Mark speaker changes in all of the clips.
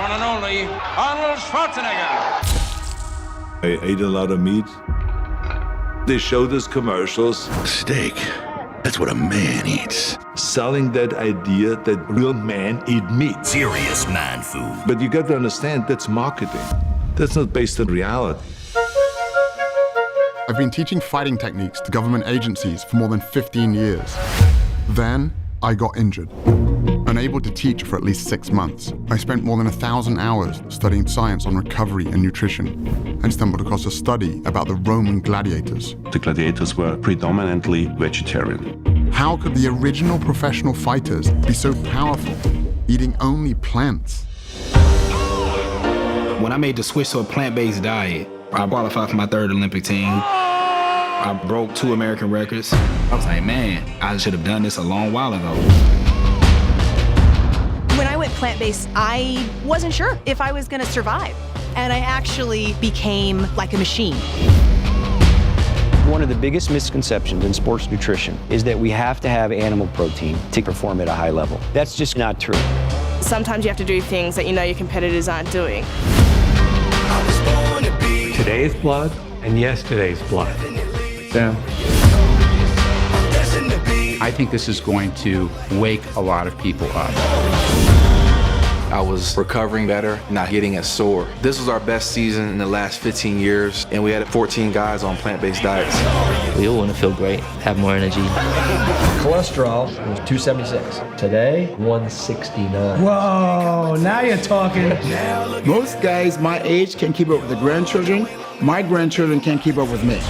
Speaker 1: one and only Arnold Schwarzenegger.
Speaker 2: I ate a lot of meat. They showed us commercials.
Speaker 3: Steak. That's what a man eats.
Speaker 2: Selling that idea that real men eat meat.
Speaker 3: Serious man food.
Speaker 2: But you got to understand, that's marketing. That's not based on reality.
Speaker 4: I've been teaching fighting techniques to government agencies for more than 15 years. Then, I got injured. Unable to teach for at least 6 months, I spent more than 1,000 hours studying science on recovery and nutrition, and stumbled across a study about the Roman gladiators.
Speaker 5: The gladiators were predominantly vegetarian.
Speaker 4: How could the original professional fighters be so powerful, eating only plants?
Speaker 6: When I made the switch to a plant-based diet, I qualified for my 3rd Olympic team. I broke 2 American records. I was like, man, I should have done this a long while ago.
Speaker 7: When I went plant-based, I wasn't sure if I was gonna survive. And I actually became like a machine.
Speaker 8: One of the biggest misconceptions in sports nutrition is that we have to have animal protein to perform at a high level. That's just not true.
Speaker 9: Sometimes you have to do things that you know your competitors aren't doing.
Speaker 10: Today's blood and yesterday's blood.
Speaker 11: Yeah. I think this is going to wake a lot of people up.
Speaker 12: I was recovering better, not getting as sore. This was our best season in the last 15 years, and we had 14 guys on plant-based diets.
Speaker 13: We all want to feel great, have more energy.
Speaker 14: Cholesterol was 276. Today, 169.
Speaker 15: Whoa, now you're talking.
Speaker 16: Most guys my age can keep up with the grandchildren. My grandchildren can't keep up with me.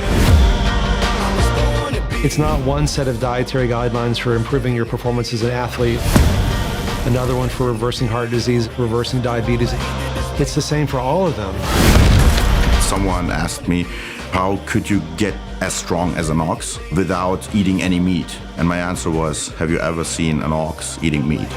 Speaker 17: It's not one set of dietary guidelines for improving your performance as an athlete, another one for reversing heart disease, reversing diabetes. It's the same for all of them.
Speaker 18: Someone asked me, how could you get as strong as an ox without eating any meat? And my answer was, have you ever seen an ox eating meat?